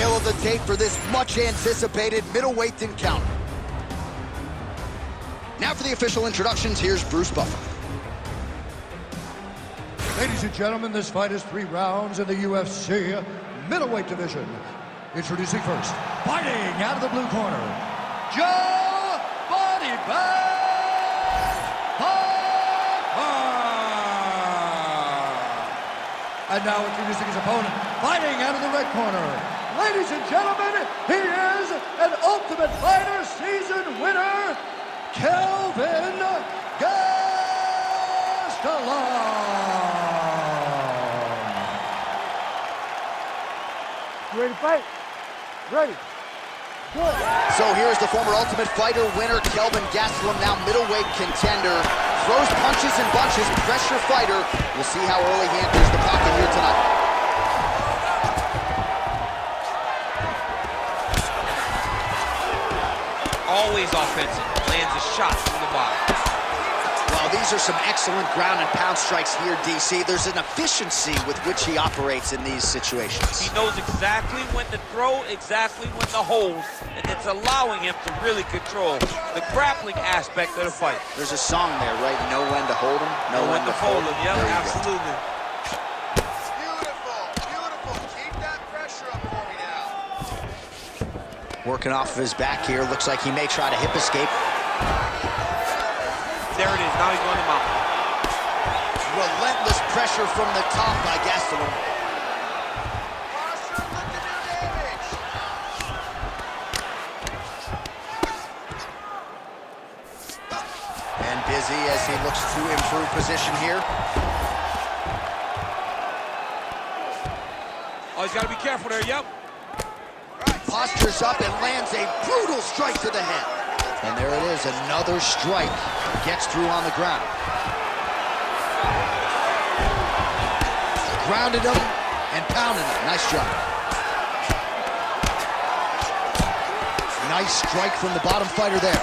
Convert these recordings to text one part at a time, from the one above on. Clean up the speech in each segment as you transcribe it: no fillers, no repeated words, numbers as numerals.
Tale of the tape for this much-anticipated middleweight encounter. Now for the official introductions, here's Bruce Buffer. Ladies and gentlemen, this fight is 3 rounds in the UFC middleweight division. Introducing first, fighting out of the blue corner, Joe Pyfer. And now introducing his opponent, fighting out of the red corner. Ladies and gentlemen, he is an Ultimate Fighter season winner, Kelvin Gastelum. You ready to fight? Ready. Good. So here's the former Ultimate Fighter winner, Kelvin Gastelum, now middleweight contender. Throws punches and bunches, pressure fighter. We'll see how early he enters the pocket here tonight. Always offensive, lands a shot from the bottom. Well, these are some excellent ground and pound strikes here, DC. There's an efficiency with which he operates in these situations. He knows exactly when to throw, exactly when to hold, and it's allowing him to really control the grappling aspect of the fight. There's a song there, right? Know when to hold him, know when to fold him. Yep, absolutely. Beautiful, beautiful. Keep that pressure up for me now. Working off of his back here. Looks like he may try to hip escape. There it is, now he's going to mount. Relentless pressure from the top by Gastelum. Posture looking to do damage. And busy as he looks to improve position here. Oh, he's got to be careful there, yep. Postures up and lands a brutal strike to the head. And there it is, another strike. Gets through on the ground. Grounded him and pounded him. Nice job. Nice strike from the bottom fighter there.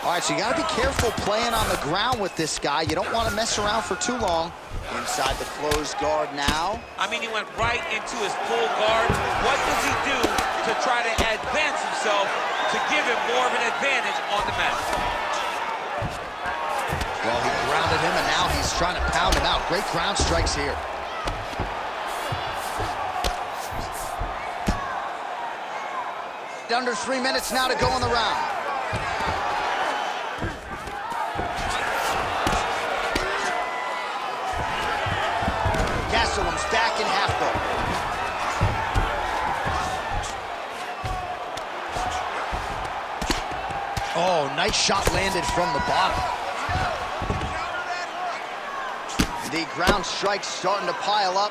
All right, so you got to be careful playing on the ground with this guy. You don't want to mess around for too long. Inside the closed guard now. I mean, he went right into his full guard. What does he do to try to advance himself to give him more of an advantage on the mat? Well, he grounded him, and now he's trying to pound him out. Great ground strikes here. Under 3 minutes now to go in the round. Gastelum's back in half guard. Oh, nice shot landed from the bottom. The ground strikes starting to pile up.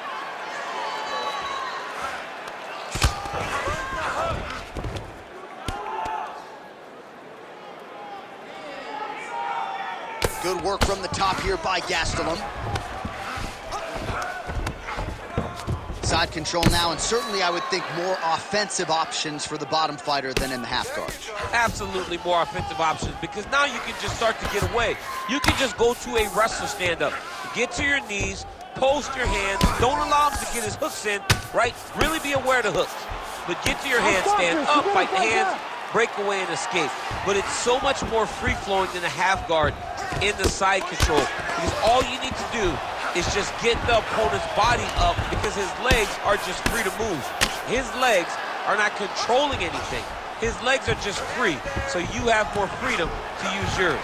Good work from the top here by Gastelum. Side control now, and certainly I would think more offensive options for the bottom fighter than in the half guard. Absolutely more offensive options, because now you can just start to get away. You can just go to a wrestler stand-up. Get to your knees, post your hands, don't allow him to get his hooks in, right? Really be aware of the hooks. But get to your hands, stand up, fight the hands, break away and escape. But it's so much more free-flowing than a half guard in the side control, because all you need to do is just get the opponent's body up, because his legs are just free to move. His legs are not controlling anything. His legs are just free, so you have more freedom to use yours.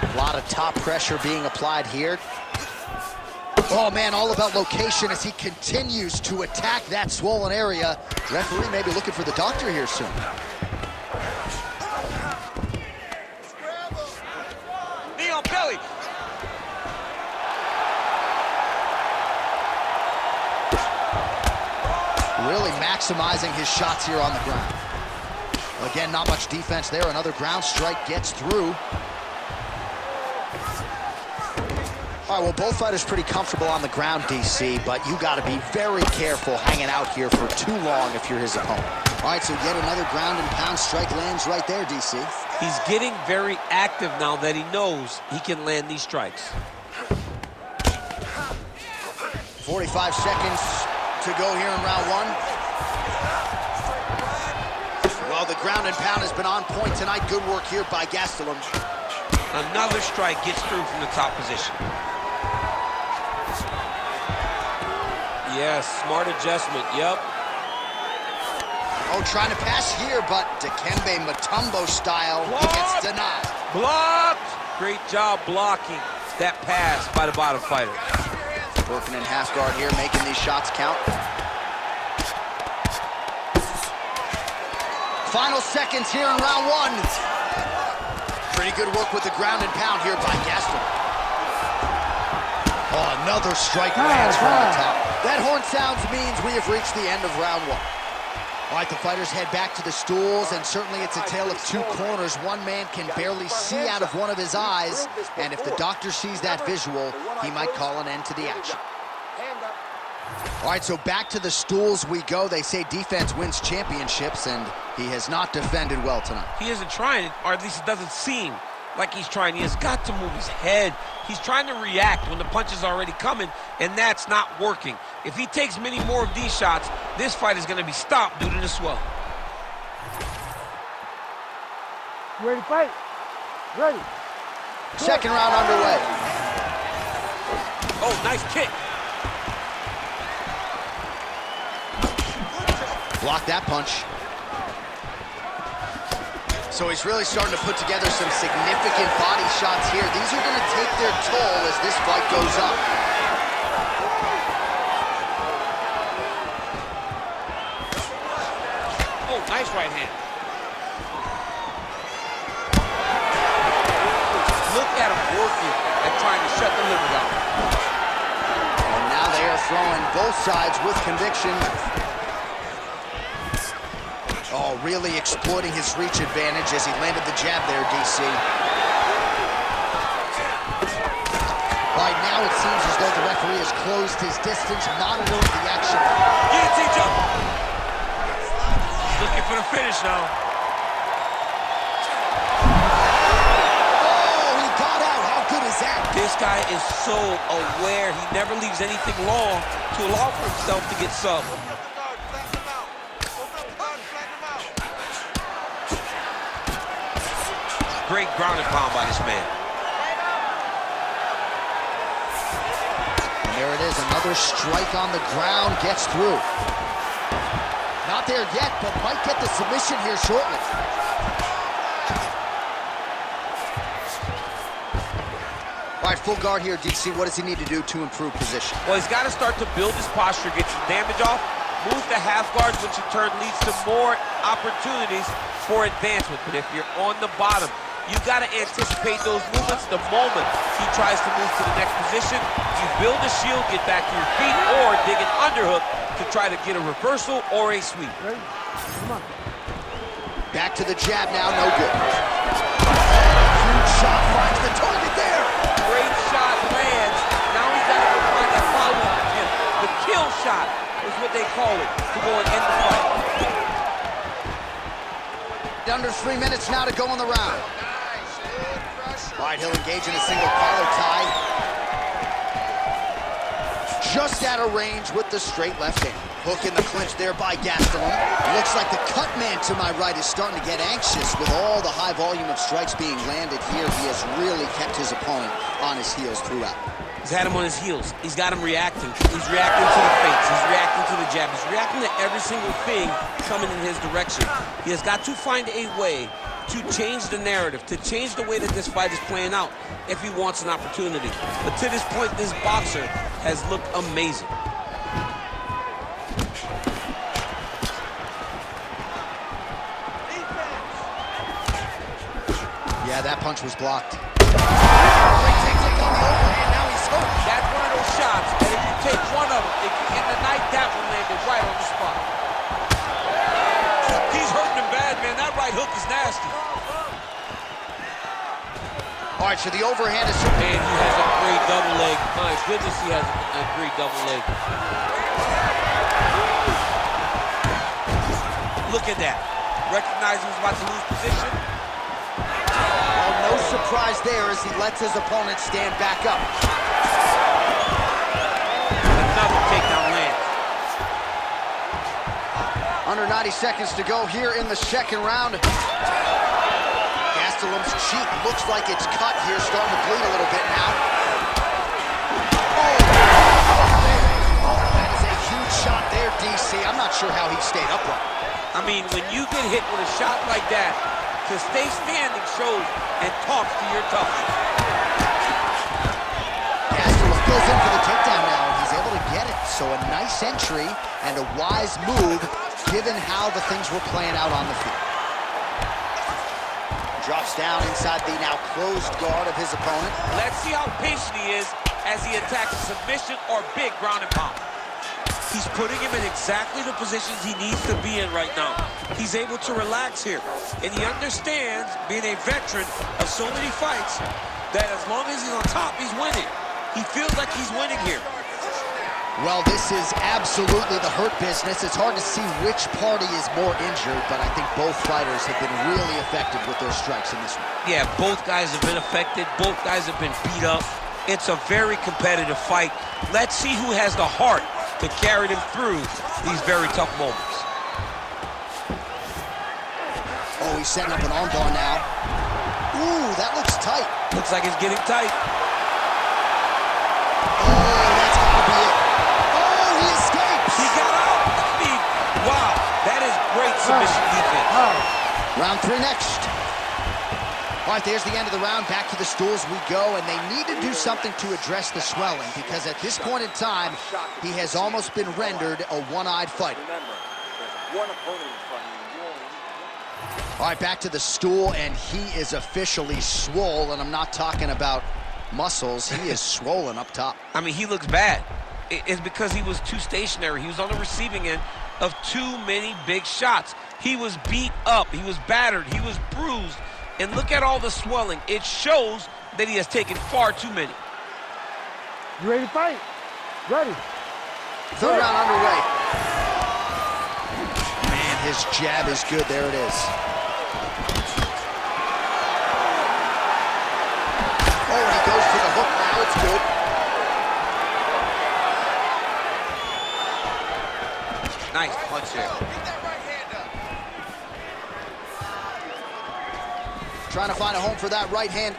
A lot of top pressure being applied here. Oh man, all about location as he continues to attack that swollen area. Referee may be looking for the doctor here soon. Knee on belly. Really maximizing his shots here on the ground. Again, not much defense there. Another ground strike gets through. All All right, well, both fighters pretty comfortable on the ground, DC, but you got to be very careful hanging out here for too long if you're his opponent. All right, so yet another ground and pound strike lands right there, DC. He's getting very active now that he knows he can land these strikes. 45 seconds to go here in round one. Well, the ground and pound has been on point tonight. Good work here by Gastelum. Another strike gets through from the top position. Yes, smart adjustment, yep. Oh, trying to pass here, but Dikembe Mutombo style, he gets denied. Blocked! Great job blocking that pass by the bottom fighter. Working in half guard here, making these shots count. Final seconds here in round one. Pretty good work with the ground and pound here by Gastelum. Oh, another strike lands from the top. That horn sounds means we have reached the end of round one. All right, the fighters head back to the stools, and certainly it's a tale of two corners. One man can barely see out of one of his eyes, and if the doctor sees that visual, he might call an end to the action. All right, so back to the stools we go. They say defense wins championships, and he has not defended well tonight. He isn't trying, or at least it doesn't seem like he's trying. He has got to move his head. He's trying to react when the punch is already coming, and that's not working. If he takes many more of these shots, this fight is going to be stopped due to the swell. You ready to fight? Ready. Second round underway. Oh, nice kick. Block that punch. So he's really starting to put together some significant body shots here. These are going to take their toll as this fight goes up. Oh, nice right hand. Look at him working at trying to shut the liver down. And now they are throwing both sides with conviction. Oh, really exploiting his reach advantage as he landed the jab there, DC. Right now, it seems as though the referee has closed his distance, monitoring the action. Guillotine jump. Looking for the finish now. Oh, he got out. How good is that? This guy is so aware. He never leaves anything long to allow for himself to get subbed. Great ground and pound by this man. And there it is, another strike on the ground, gets through. Not there yet, but might get the submission here shortly. All right, full guard here, DC. What does he need to do to improve position? Well, he's got to start to build his posture, get some damage off, move to half guard, which in turn leads to more opportunities for advancement. But if you're on the bottom, you got to anticipate those movements the moment he tries to move to the next position. You build a shield, get back to your feet, or dig an underhook to try to get a reversal or a sweep. Ready? Come on. Back to the jab now, no good. Huge shot finds the target there. Great shot lands. Now he's got to go find that follow-up attempt. The kill shot is what they call it to go and end the fight. Under 3 minutes now to go in the round. All right, he'll engage in a single collar tie. Just out of range with the straight left hand. Hook in the clinch there by Gastelum. Looks like the cut man to my right is starting to get anxious with all the high volume of strikes being landed here. He has really kept his opponent on his heels throughout. He's had him on his heels. He's got him reacting. He's reacting to the feints. He's reacting to the jab. He's reacting to every single thing coming in his direction. He has got to find a way to change the narrative, to change the way that this fight is playing out if he wants an opportunity. But to this point, this boxer has looked amazing. Yeah, that punch was blocked. Great technique on the overhand, now he's hurt. That's one of those shots, and if you take one of them, if you end the night, that one landed right on the spot. He's hurting him bad, man. That right hook is nasty. All right, so the overhand is... And he has a great double leg. My goodness, he has a great double leg. Look at that. Recognizing he's about to lose position. Well, no surprise there as he lets his opponent stand back up. Another takedown lands. Under 90 seconds to go here in the second round. Gastelum's cheek looks like it's cut here, starting to bleed a little bit now. Oh, that is a huge shot there, DC. I'm not sure how he stayed upright. I mean, when you get hit with a shot like that, to stay standing shows and talks to your toughness. Gastelum goes in for the takedown now, and he's able to get it. So a nice entry and a wise move, given how the things were playing out on the field. Drops down inside the now closed guard of his opponent. Let's see how patient he is as he attacks a submission or big ground and pound. He's putting him in exactly the positions he needs to be in right now. He's able to relax here, and he understands, being a veteran of so many fights, that as long as he's on top, he's winning. He feels like he's winning here. Well, this is absolutely the hurt business. It's hard to see which party is more injured, but I think both fighters have been really effective with their strikes in this one. Yeah, both guys have been affected. Both guys have been beat up. It's a very competitive fight. Let's see who has the heart to carry them through these very tough moments. Oh, he's setting up an armbar now. Ooh, that looks tight. Looks like it's getting tight. Oh, that's gotta be it. Oh, he escapes. He got out. I mean, wow, that is great submission defense. Round 3 next. All right, there's the end of the round. Back to the stools we go, and they need to do something to address the swelling, because at this point in time, he has almost been rendered a one-eyed fighter. All right, back to the stool, and he is officially swole, and I'm not talking about muscles. He is swollen up top. I mean, he looks bad. It's because he was too stationary. He was on the receiving end of too many big shots. He was beat up. He was battered. He was bruised. And look at all the swelling. It shows that he has taken far too many. You ready to fight? Ready. Third round underway. Man, his jab is good. There it is. Oh, and he goes to the hook now. It's good. Nice punch there. Get that right hand up. Trying to find a home for that right hand.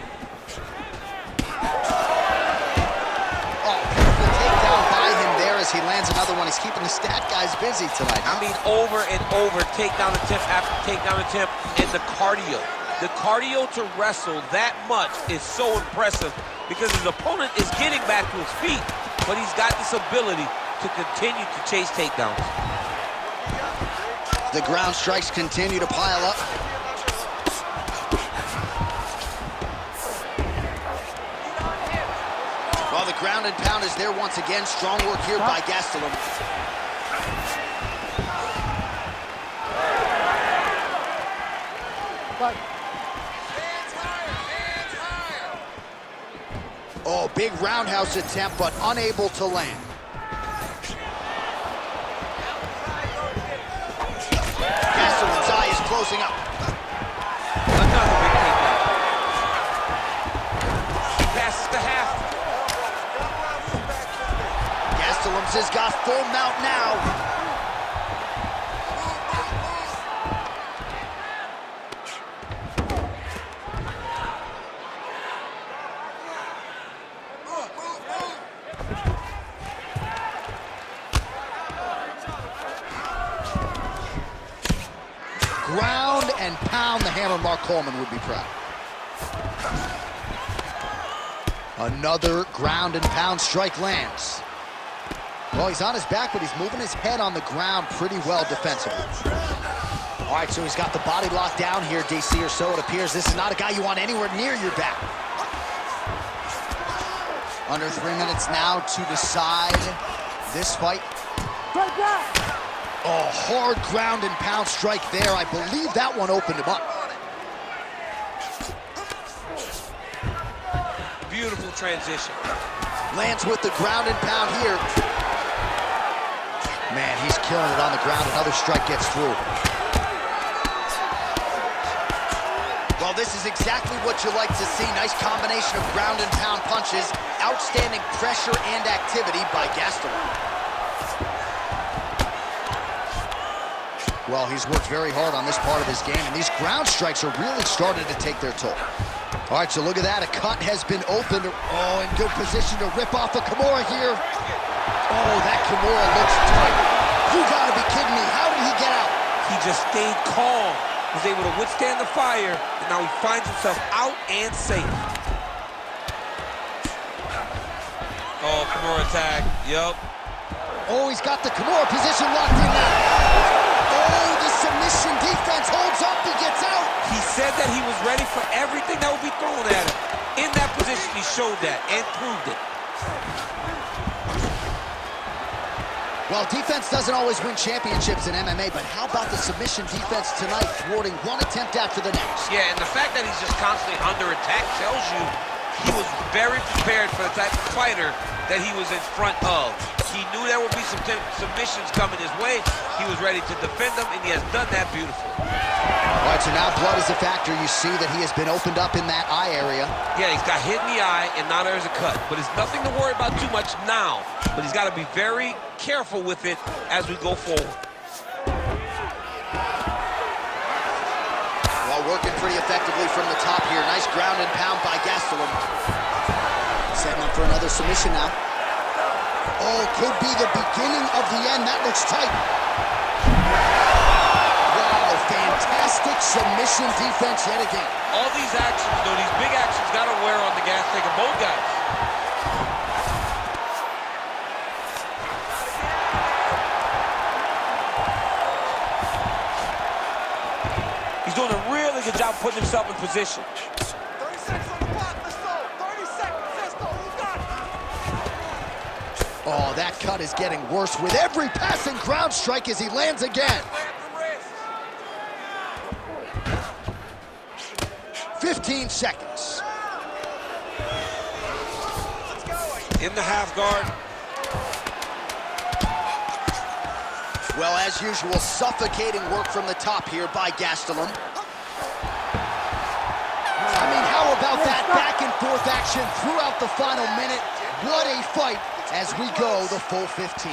Oh, beautiful takedown by him there as he lands another one. He's keeping the stat guys busy tonight. I mean, over and over, takedown attempt after takedown attempt, and the cardio. The cardio to wrestle that much is so impressive because his opponent is getting back to his feet, but he's got this ability to continue to chase takedowns. The ground strikes continue to pile up. Well, the ground and pound is there once again. Strong work here by Gastelum. Fight. Hands higher, hands higher. Oh, big roundhouse attempt, but unable to land. Gastelum's eye is closing up. Another big takedown. He passes the half. Gastelum's has got full mount now. Ground and pound, the hammer. Mark Coleman would be proud. Another ground and pound strike lands. Well, he's on his back, but he's moving his head on the ground pretty well defensively. All right, so he's got the body locked down here, DC, or so it appears. This is not a guy you want anywhere near your back. Under 3 minutes now to decide this fight. Strike back. Oh, hard ground and pound strike there. I believe that one opened him up. beautiful transition. Lands with the ground and pound here. Man, he's killing it on the ground. Another strike gets through. Well, this is exactly what you like to see. Nice combination of ground and pound punches. Outstanding pressure and activity by Gastelum. Well, he's worked very hard on this part of his game, and these ground strikes are really starting to take their toll. All right, so look at that. A cut has been opened. Oh, in good position to rip off a Kimura here. Oh, that Kimura looks tight. You gotta be kidding me. How did he get out? He just stayed calm, was able to withstand the fire, and now he finds himself out and safe. Oh, Kimura tag. Yup. Oh, he's got the Kimura position locked in now. Oh, the submission defense holds up. He gets out. He said that he was ready for everything that would be thrown at him. In that position, he showed that and proved it. Well, defense doesn't always win championships in MMA, but how about the submission defense tonight, thwarting one attempt after the next? Yeah, and the fact that he's just constantly under attack tells you he was very prepared for the type of fighter that he was in front of. He knew there would be some submissions coming his way. He was ready to defend them, and he has done that beautifully. All right, so now blood is a factor. You see that he has been opened up in that eye area. Yeah, he's got hit in the eye, and now there's a cut. But it's nothing to worry about too much now. But he's got to be very careful with it as we go forward. Well, working pretty effectively from the top here. Nice ground and pound by Gastelum. Setting up for another submission now. Oh, could be the beginning of the end. That looks tight. Wow, fantastic submission defense yet again. All these actions, though, these big actions got to wear on the gas tank of both guys. He's doing a really good job putting himself in position. 30 seconds on the clock, let's go. 30 seconds, let's go. Who got it? Oh, that cut is getting worse with every passing ground strike as he lands again. Grab the wrist. 15 seconds. Let's go. In the half guard. Well, as usual, suffocating work from the top here by Gastelum. I mean, how about that back and forth action throughout the final minute? What a fight as we go the full 15.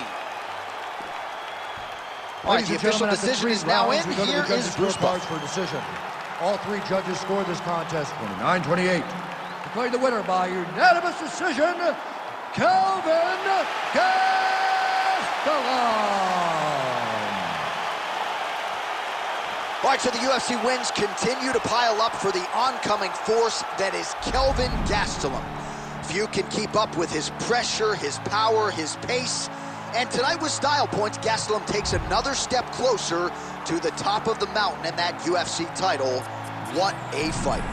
All right, the official decision is now in. Here is Bruce cards for decision. All three judges scored this contest 29-28. Declaring the winner by unanimous decision, Kelvin Gastelum. All right, so the UFC wins continue to pile up for the oncoming force that is Kelvin Gastelum. Few can keep up with his pressure, his power, his pace. And tonight with style points, Gastelum takes another step closer to the top of the mountain and that UFC title. What a fight.